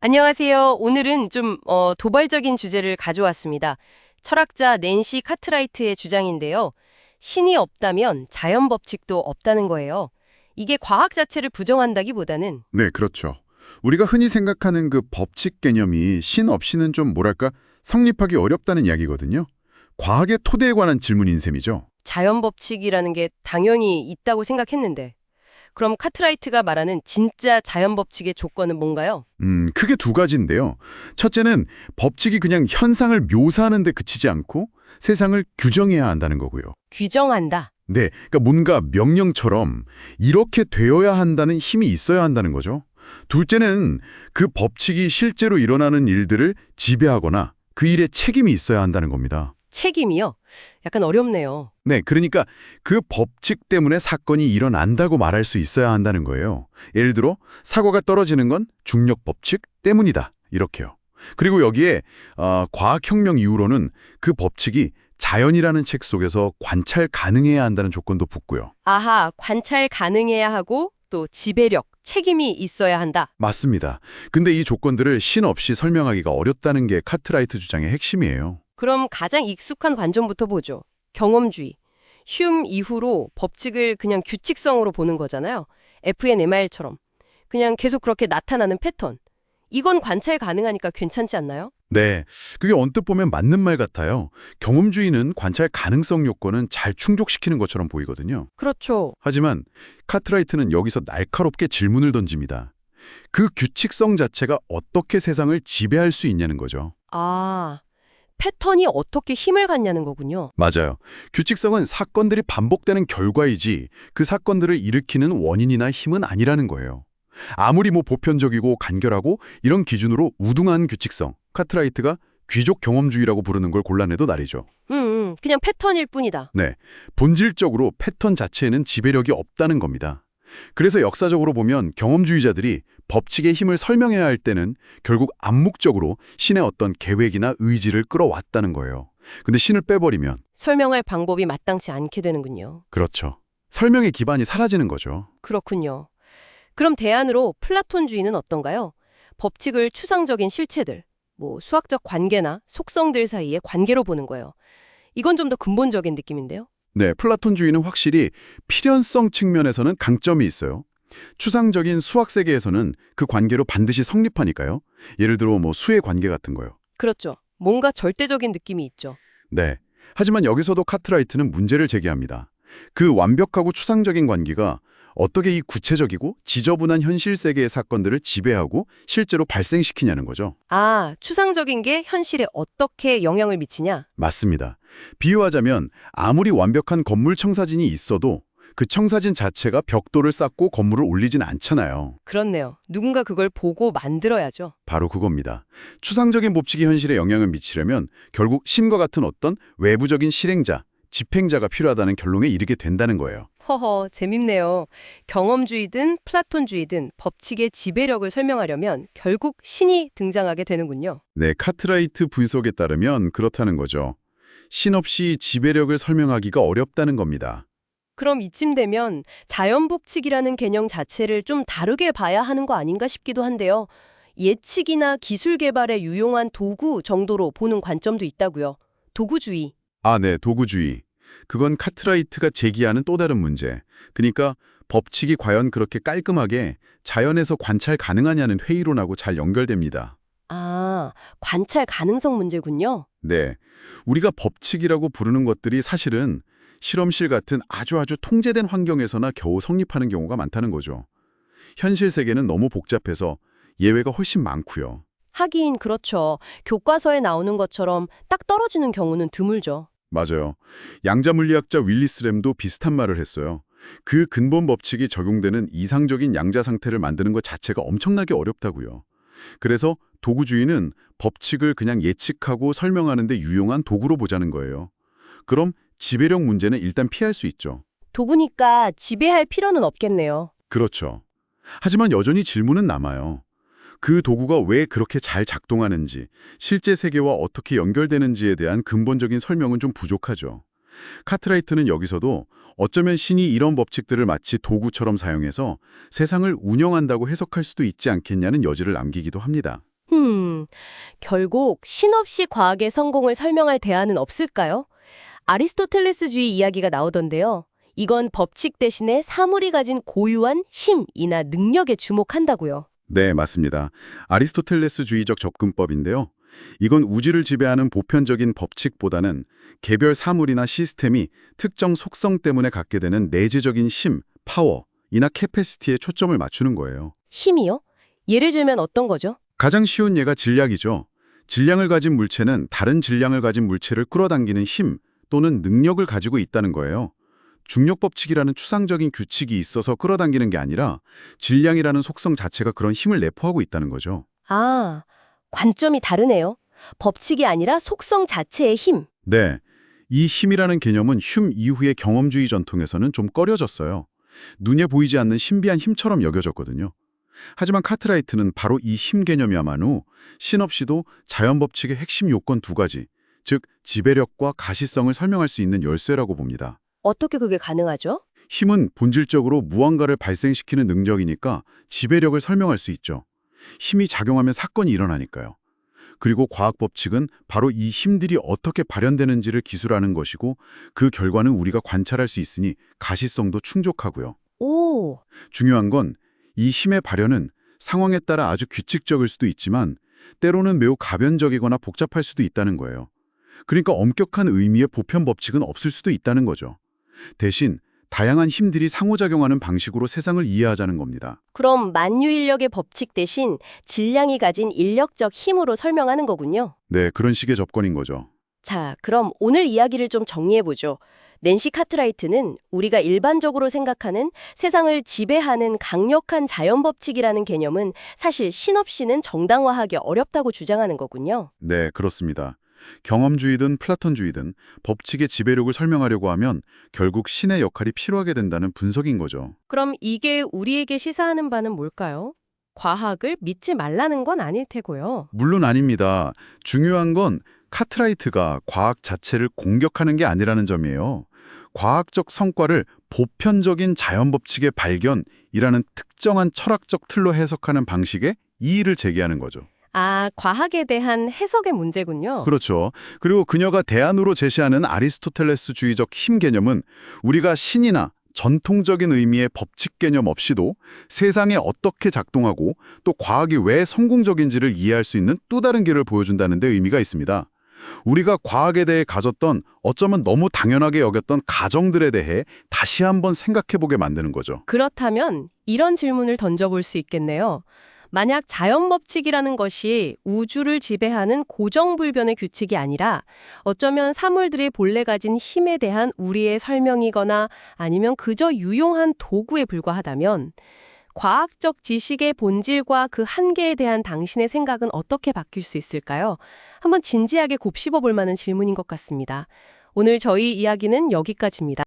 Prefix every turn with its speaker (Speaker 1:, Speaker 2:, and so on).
Speaker 1: 안녕하세요. 오늘은 좀 도발적인 주제를 가져왔습니다. 철학자 낸시 카트라이트의 주장인데요. 신이 없다면 자연 법칙도 없다는 거예요. 이게 과학 자체를 부정한다기보다는
Speaker 2: 네, 그렇죠. 우리가 흔히 생각하는 그 법칙 개념이 신 없이는 좀 뭐랄까 성립하기 어렵다는 이야기거든요. 과학의 토대에 관한 질문인 셈이죠.
Speaker 1: 자연 법칙이라는 게 당연히 있다고 생각했는데 그럼 카트라이트가 말하는 진짜 자연 법칙의 조건은 뭔가요?
Speaker 2: 크게 두 가지인데요. 첫째는 법칙이 그냥 현상을 묘사하는 데 그치지 않고 세상을 규정해야 한다는 거고요.
Speaker 1: 규정한다.
Speaker 2: 네, 그러니까 뭔가 명령처럼 이렇게 되어야 한다는 힘이 있어야 한다는 거죠. 둘째는 그 법칙이 실제로 일어나는 일들을 지배하거나 그 일에 책임이 있어야 한다는 겁니다.
Speaker 1: 책임이요? 약간 어렵네요.
Speaker 2: 네, 그러니까 그 법칙 때문에 사건이 일어난다고 말할 수 있어야 한다는 거예요. 예를 들어 사고가 떨어지는 건 중력 법칙 때문이다. 이렇게요. 그리고 여기에 과학혁명 이후로는 그 법칙이 자연이라는 책 속에서 관찰 가능해야 한다는 조건도 붙고요.
Speaker 1: 아하, 관찰 가능해야 하고 또 지배력, 책임이 있어야 한다.
Speaker 2: 맞습니다. 근데 이 조건들을 신 없이 설명하기가 어렵다는 게 카트라이트 주장의 핵심이에요.
Speaker 1: 그럼 가장 익숙한 관점부터 보죠. 경험주의. 휴մ 이후로 법칙을 그냥 규칙성으로 보는 거잖아요. FNMR처럼. 그냥 계속 그렇게 나타나는 패턴. 이건 관찰 가능하니까 괜찮지 않나요?
Speaker 2: 네, 그게 언뜻 보면 맞는 말 같아요. 경험주의는 관찰 가능성 요건은 잘 충족시키는 것처럼 보이거든요.
Speaker 1: 그렇죠.
Speaker 2: 하지만 카트라이트는 여기서 날카롭게 질문을 던집니다. 그 규칙성 자체가 어떻게 세상을 지배할 수 있냐는 거죠.
Speaker 1: 아, 패턴이 어떻게 힘을 갖냐는 거군요.
Speaker 2: 맞아요. 규칙성은 사건들이 반복되는 결과이지 그 사건들을 일으키는 원인이나 힘은 아니라는 거예요. 아무리 보편적이고 간결하고 이런 기준으로 우등한 규칙성, 카트라이트가 귀족 경험주의라고 부르는 걸 곤란해도 나리죠.
Speaker 1: 그냥 패턴일 뿐이다.
Speaker 2: 네, 본질적으로 패턴 자체에는 지배력이 없다는 겁니다. 그래서 역사적으로 보면 경험주의자들이 법칙의 힘을 설명해야 할 때는 결국 암묵적으로 신의 어떤 계획이나 의지를 끌어왔다는 거예요. 근데 신을 빼버리면
Speaker 1: 설명할 방법이 마땅치 않게 되는군요.
Speaker 2: 그렇죠. 설명의 기반이 사라지는 거죠.
Speaker 1: 그렇군요. 그럼 대안으로 플라톤주의는 어떤가요? 법칙을 추상적인 실체들, 수학적 관계나 속성들 사이의 관계로 보는 거예요. 이건 좀 더 근본적인 느낌인데요.
Speaker 2: 네, 플라톤주의는 확실히 필연성 측면에서는 강점이 있어요. 추상적인 수학 세계에서는 그 관계로 반드시 성립하니까요. 예를 들어 수의 관계 같은 거요.
Speaker 1: 그렇죠. 뭔가 절대적인 느낌이 있죠.
Speaker 2: 네. 하지만 여기서도 카트라이트는 문제를 제기합니다. 그 완벽하고 추상적인 관계가 어떻게 이 구체적이고 지저분한 현실 세계의 사건들을 지배하고 실제로 발생시키냐는 거죠.
Speaker 1: 아, 추상적인 게 현실에 어떻게 영향을 미치냐?
Speaker 2: 맞습니다. 비유하자면 아무리 완벽한 건물 청사진이 있어도 그 청사진 자체가 벽돌을 쌓고 건물을 올리진 않잖아요.
Speaker 1: 그렇네요. 누군가 그걸 보고 만들어야죠.
Speaker 2: 바로 그겁니다. 추상적인 법칙이 현실에 영향을 미치려면 결국 신과 같은 어떤 외부적인 실행자, 집행자가 필요하다는 결론에 이르게 된다는 거예요.
Speaker 1: 허허, 재밌네요. 경험주의든 플라톤주의든 법칙의 지배력을 설명하려면 결국 신이 등장하게 되는군요.
Speaker 2: 네, 카트라이트 분석에 따르면 그렇다는 거죠. 신 없이 지배력을 설명하기가 어렵다는 겁니다.
Speaker 1: 그럼 이쯤 되면 자연법칙이라는 개념 자체를 좀 다르게 봐야 하는 거 아닌가 싶기도 한데요. 예측이나 기술 개발에 유용한 도구 정도로 보는 관점도 있다고요. 도구주의.
Speaker 2: 아, 네, 도구주의. 그건 카트라이트가 제기하는 또 다른 문제. 그러니까 법칙이 과연 그렇게 깔끔하게 자연에서 관찰 가능하냐는 회의론하고 잘 연결됩니다.
Speaker 1: 아, 관찰 가능성 문제군요.
Speaker 2: 네, 우리가 법칙이라고 부르는 것들이 사실은 실험실 같은 아주 통제된 환경에서나 겨우 성립하는 경우가 많다는 거죠. 현실 세계는 너무 복잡해서 예외가 훨씬 많고요.
Speaker 1: 하긴 그렇죠. 교과서에 나오는 것처럼 딱 떨어지는 경우는 드물죠.
Speaker 2: 맞아요. 양자 물리학자 윌리스 램도 비슷한 말을 했어요. 그 근본 법칙이 적용되는 이상적인 양자 상태를 만드는 것 자체가 엄청나게 어렵다고요. 그래서 도구주의는 법칙을 그냥 예측하고 설명하는 데 유용한 도구로 보자는 거예요. 그럼 지배력 문제는 일단 피할 수 있죠.
Speaker 1: 도구니까 지배할 필요는 없겠네요.
Speaker 2: 그렇죠. 하지만 여전히 질문은 남아요. 그 도구가 왜 그렇게 잘 작동하는지, 실제 세계와 어떻게 연결되는지에 대한 근본적인 설명은 좀 부족하죠. 카트라이트는 여기서도 어쩌면 신이 이런 법칙들을 마치 도구처럼 사용해서 세상을 운영한다고 해석할 수도 있지 않겠냐는 여지를 남기기도 합니다.
Speaker 3: 결국 신없이 과학의 성공을 설명할 대안은 없을까요? 아리스토텔레스주의 이야기가 나오던데요. 이건 법칙 대신에 사물이 가진 고유한 힘이나 능력에 주목한다고요.
Speaker 2: 네, 맞습니다. 아리스토텔레스주의적 접근법인데요. 이건 우주를 지배하는 보편적인 법칙보다는 개별 사물이나 시스템이 특정 속성 때문에 갖게 되는 내재적인 힘, 파워이나 캐패시티에 초점을 맞추는 거예요.
Speaker 3: 힘이요? 예를 들면 어떤 거죠?
Speaker 2: 가장 쉬운 예가 질량이죠. 질량을 가진 물체는 다른 질량을 가진 물체를 끌어당기는 힘 또는 능력을 가지고 있다는 거예요. 중력 법칙이라는 추상적인 규칙이 있어서 끌어당기는 게 아니라 질량이라는 속성 자체가 그런 힘을 내포하고 있다는 거죠.
Speaker 3: 아, 관점이 다르네요. 법칙이 아니라 속성 자체의 힘.
Speaker 2: 네, 이 힘이라는 개념은 흉 이후의 경험주의 전통에서는 좀 꺼려졌어요. 눈에 보이지 않는 신비한 힘처럼 여겨졌거든요. 하지만 카트라이트는 바로 이 힘 개념이야말로 신없이도 자연 법칙의 핵심 요건 두 가지, 즉 지배력과 가시성을 설명할 수 있는 열쇠라고 봅니다.
Speaker 3: 어떻게 그게 가능하죠?
Speaker 2: 힘은 본질적으로 무언가를 발생시키는 능력이니까 지배력을 설명할 수 있죠. 힘이 작용하면 사건이 일어나니까요. 그리고 과학 법칙은 바로 이 힘들이 어떻게 발현되는지를 기술하는 것이고 그 결과는 우리가 관찰할 수 있으니 가시성도 충족하고요.
Speaker 3: 오,
Speaker 2: 중요한 건 이 힘의 발현은 상황에 따라 아주 규칙적일 수도 있지만 때로는 매우 가변적이거나 복잡할 수도 있다는 거예요. 그러니까 엄격한 의미의 보편 법칙은 없을 수도 있다는 거죠. 대신 다양한 힘들이 상호작용하는 방식으로 세상을 이해하자는 겁니다.
Speaker 3: 그럼 만유인력의 법칙 대신 질량이 가진 인력적 힘으로 설명하는 거군요.
Speaker 2: 네, 그런 식의 접근인 거죠.
Speaker 3: 자, 그럼 오늘 이야기를 좀 정리해보죠. 낸시 카트라이트는 우리가 일반적으로 생각하는 세상을 지배하는 강력한 자연법칙이라는 개념은 사실 신없이는 정당화하기 어렵다고 주장하는 거군요.
Speaker 2: 네, 그렇습니다. 경험주의든 플라톤주의든 법칙의 지배력을 설명하려고 하면 결국 신의 역할이 필요하게 된다는 분석인 거죠.
Speaker 1: 그럼 이게 우리에게 시사하는 바는 뭘까요? 과학을 믿지 말라는 건 아닐 테고요.
Speaker 2: 물론 아닙니다. 중요한 건 카트라이트가 과학 자체를 공격하는 게 아니라는 점이에요. 과학적 성과를 보편적인 자연법칙의 발견이라는 특정한 철학적 틀로 해석하는 방식에 이의를 제기하는 거죠.
Speaker 1: 아, 과학에 대한 해석의 문제군요.
Speaker 2: 그렇죠. 그리고 그녀가 대안으로 제시하는 아리스토텔레스주의적 힘 개념은 우리가 신이나 전통적인 의미의 법칙 개념 없이도 세상에 어떻게 작동하고 또 과학이 왜 성공적인지를 이해할 수 있는 또 다른 길을 보여준다는 데 의미가 있습니다. 우리가 과학에 대해 가졌던 어쩌면 너무 당연하게 여겼던 가정들에 대해 다시 한번 생각해보게 만드는 거죠.
Speaker 1: 그렇다면 이런 질문을 던져볼 수 있겠네요. 만약 자연법칙이라는 것이 우주를 지배하는 고정불변의 규칙이 아니라 어쩌면 사물들이 본래 가진 힘에 대한 우리의 설명이거나 아니면 그저 유용한 도구에 불과하다면 과학적 지식의 본질과 그 한계에 대한 당신의 생각은 어떻게 바뀔 수 있을까요? 한번 진지하게 곱씹어 볼 만한 질문인 것 같습니다. 오늘 저희 이야기는 여기까지입니다.